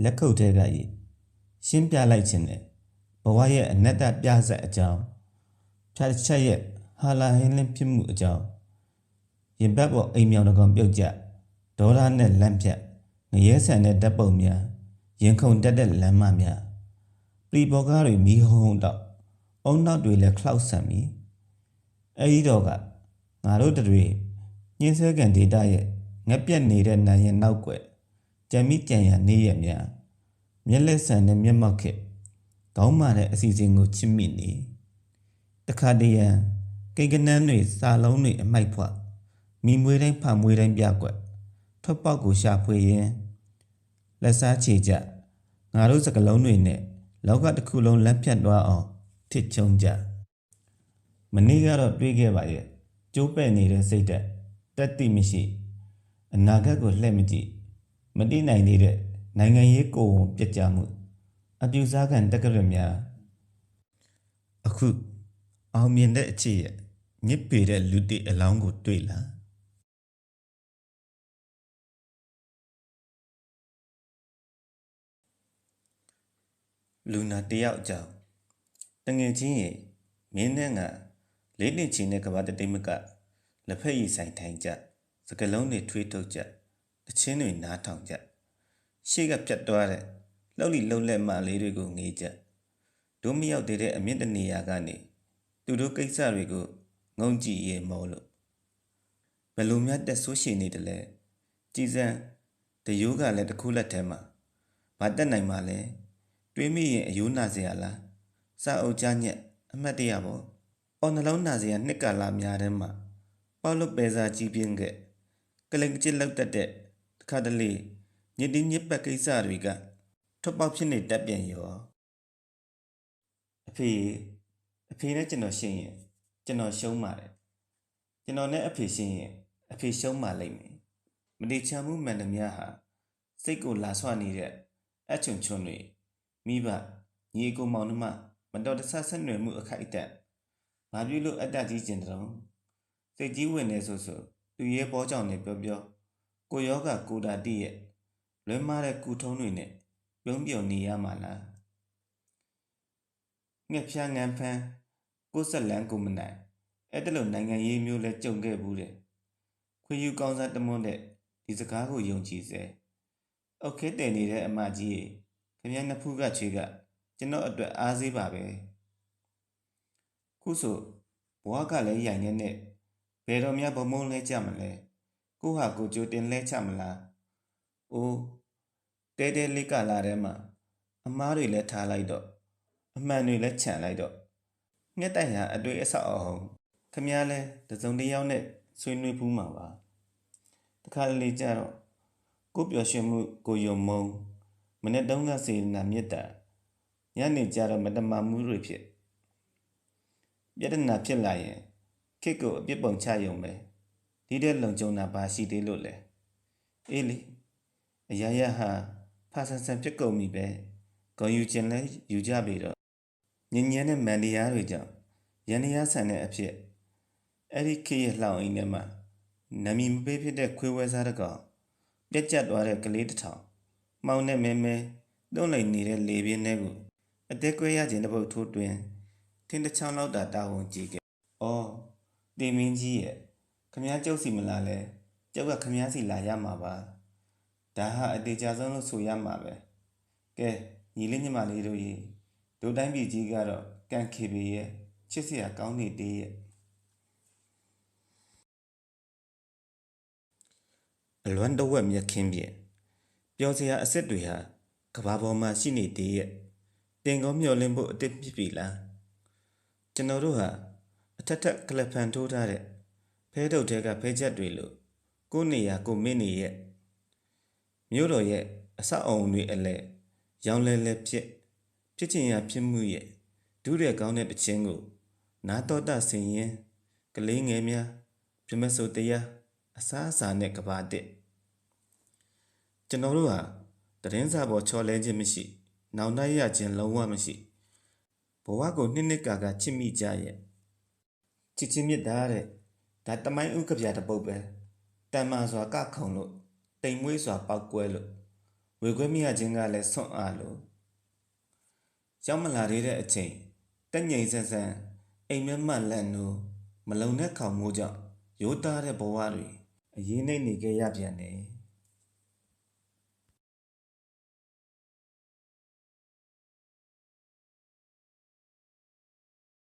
လက်ခုပ်ထဲကကြီးရှင်းပြလိုက်ခြင်းနဲ့ဘဝရဲ့အနတ္တပြဆက်အကြောင်းဖြတ်ချက်ရဲ့ဟာလာဟင်းလင်းဖြစ်မှုအကြောင်းရင်ဘတ်ပေါ်အိမ်မြောင်တကောင်ပြုတ်ကျဒေါသနဲ့လန့်ဖြတ်ငရဲဆန်တဲ့ဓာတ်ပုံများရင်ခုန်တက်တဲ့လမ်းမများပရီဘော်ကားတွေမီးဟုံးတော့အုံနောက်တွေလည်းခလောက်ဆန်ပြီအဲဒီတော့ကငါတို့တွေညင်းဆဲကန်ဒေတာရဲ့ငက်ပြက်နေတဲ့နိုင်ရဲ့နောက်ွယ်ကြံမိကြံရနေရများမျက်လက်ဆန်တဲ့မျက်မှောက်ခက်ခေါင်းမာတဲ့အစီအစဉ်ကိုချစ်မိနေတခါတရံကိန်းကနန်းတွေစာလုံးတွေအမိုက်ဖွာမိမွေးတိုင်းဖမွေးတိုင်းပြကွက်ထွက်ပေါက်ကိုရှာဖွေရင်လက်စားချေကြငါတို့စကလုံးတွေနဲ့လောကတစ်ခုလုံးလက်ဖြတ်သွားအောင်ထစ်ချုံကြမနေ့ကတော့တွေးခဲ့ပါရဲ့ကျိုးပဲ့နေတဲ့စိတ်ဓာတ်တက်တိမရှိအနာဂတ်ကိုလှည့်မကြည့်မတိနိုင်သေးတဲ့နိုင်ငံရေးကိုယ်ဝန်ပြကြမှုအပြူစားခံတက္ကရာများအခုအောင်မြင်တဲ့အချစ်ရဲ့ညစ်ပေတဲ့လူတိအလောင်းကိုတွေ့လာလူနာတယောက်အကြောင်းတငယ်ချင်းရဲ့မင်းနဲ့ငါလေးနှစ်ချင်းတဲ့ကဘာတတိမကလက်ဖက်ရည်ဆိုင်ထိုင်ကြစကလုံးတွေထွေးထုတ်ကြတချင်းတွေနားထောင်ကြရှေ့ကပြတ်သွားတဲ့လှုပ်လိလှုပ်လက်မလေးတွေကိုငေးကြဒုမရောက်သေးတဲ့အမြင့်တနေရာကနေသူတို့ကိစ္စတွေကိုငုံကြည့်ရေမောလို့ဘယ်လိုများတက်ဆိုးရှိနေတယ်လဲကြည်စံတရိုးကလည်းတစ်ခုလက်ထဲမှာမတက်နိုင်ပါလဲတွေးမိရင်အယိုးနာเสียလားစာအုပ်ကြားညက်အမှတ်တရပေါ့အော်နှလုံးနာเสียနှစ်ကာလများထဲမှာပေါလုပဲစာကြီးပြင်းကကလိန်ကျစ်လောက်တက်တဲ့တစ်ခါတလေညစ်တင်းညစ်ပတ်ကိစ္စတွေကထွက်ပေါက်ဖြစ်နေတတ်ပြန်ရောအဖေနဲ့ကျွန်တော်ရှင်းရင်ကျွန်တော်ရှုံးပါတယ်ကျွန်တော်နဲ့အဖေရှင်းရင်အဖေရှုံးပါလိမ့်မယ်မတိချမှုမှန်သမျှဟာစိတ်ကိုလာဆွနေတဲ့အချွန်ချွန်တွေမိဘညီအကိုမောင်နှမမတော်တဆဆက်နွယ်မှုအခိုက်အတန့်ဘာပြုလို့အတ္တကြီးကျင်တုံးစိတ်ကြီးဝင်နေဆိုသူရဲပေါ်ကြောင်နေပြောကိုယောဂကိုတာတိရဲ့လွဲမားတဲ့ကူထုံးတွေနဲ့ပြုံးပြုံနေရမှာလားငှက်ဖျားငန်းဖန်းကိုဆက်လန်းကိုမနိုင်အဲ့တလို့နိုင်ငံရေးမျိုးလဲကြုံခဲ့ဘူးတဲ့ခွေယူကောင်းစားတမွန်းတဲ့ဒီစကားကိုယုံကြည်စေအုတ်ခဲတည်နေတဲ့အမကြီးရေခင်ဗျားနှစ်ဖူးကချွေးကကျွန်တော်အတွက်အားစေးပါပဲခုဆိုဘွားကလည်းရိုင်နေတဲ့ဘယ်တော်များဘမုံလဲကြမလဲကိုဟာကိုကြိုတင်လဲချမလားအိုးတဲတဲလေးကလာထဲမှာအမားတွေလည်းထားလိုက်တော့အမှန်တွေလည်းခြံလိုက်တော့ငှက်တိုင်ဟာအတွေ့အဆောက်အောင်ခင်ဗျားလဲတစုံတစ်ယောက်နဲ့ဆွေးနွေးဖူးမှာပါတခါလေကြတော့ကိုပျော်ရွှင်မှုကိုယုံမုံမနေ့တုန်းကစေနာမြတ်တာညနေကြတော့မတမာမှုတွေဖြစ်ပြဿနာဖြစ်လာရင်ခစ်ကိုအပြစ်ပုံချရုံပဲဒီတဲ့လုံခြုံတာပါရှိသေးလို့လေအေးလေအရာရဟာဖာဆန်ဆန်ဖြစ်ကုန်ပြီပဲဂုံယူခြင်းလဲယူကြပြီတော့ညဉ့်ညမ်းတဲ့မန်တရားတွေကြောင့်ရန်တရားဆန်တဲ့အဖြစ်အဲ့ဒီခေရဲ့လှောင်အိမ်ထဲမှာနမီမပေးဖြစ်တဲ့ခွေးဝဲစားတစ်ကောင်ပြက်ကျက်သွားတဲ့ကလေးတစ်ထောင်မောင်နဲ့မဲမဲတွန်းလိုက်နေတဲ့လေပြင်းထဲကိုအသက်ကွဲရခြင်းတစ်ပုတ်ထိုးတွင်ထင်းတစ်ချောင်းလောက်တာဝန်ကြီးခဲ့။အော်တင်မင်းကြီးရဲ့ခမည်းကျုပ်စီမလာလဲကျုပ်ကခမည်းစီလာရမှာပါ။ဒါဟာအသေးချာဆုံးလို့ဆိုရမှာပဲ။ကဲညီလေးညီမလေးတို့ရေဒိုတိုင်းပြည်ကြီးကတော့ကန်ခေပေရဲ့ချစ်စရာကောင်းနေသေးရဲ့အလွမ်းတဝက်မြက်ခင်းပြင်းပျော်စရာအစ်စ်တွေဟာကဘာပေါ်မှာရှိနေသေးရဲ့တင်ကောမျောလင်းဖို့အသစ်ဖြစ်ပြီလားကျွန်တော်တို့ဟာအထက်ထက်ကလပ်ဖန်ထိုးထားတဲ့ဖဲတုပ်ထဲကဖဲချက်တွေလို့ကိုနေရကိုမင်းနေရဲ့မြို့တော်ရဲ့အဆောက်အုံတွေအလဲရောင်လဲလဲဖြစ်ချင်ရဖြစ်မှုရဲ့ဒုတဲ့ကောင်းတဲ့တခြင်းကိုနာတော်တဆင်ရင်ကလေးငယ်များပြမဆိုတရားအစားအစာနဲ့ကဘာတစ်ကျွန်တော်တို့ဟာတရင်စာပေါ်ချော်လဲခြင်းမရှိနောင်တရခြင်းလုံးဝမရှိဘဝကိုနှစ်ကာချစ်မိကြရဲ့ချစ်ချင်းမြတ်တာတဲ့ဒါတမိုင်းဥကပြတပုတ်ပဲတန်မာစွာကခုံလို့တိမ်မွေးစွာပောက်ကွဲလို့ ဝေခွင့်မရခြင်းကလည်းဆွန့်အားလို့ရောက်မလာသေးတဲ့အချိန်တက်ငိမ်ဆန်ဆန်အိမ်မက်မလန့်နိုးမလုံတဲ့ခေါင်မိုးကြောင့်ရိုးသားတဲ့ဘဝတွေအရေးနှိမ့်နေခဲ့ရပြန်တယ်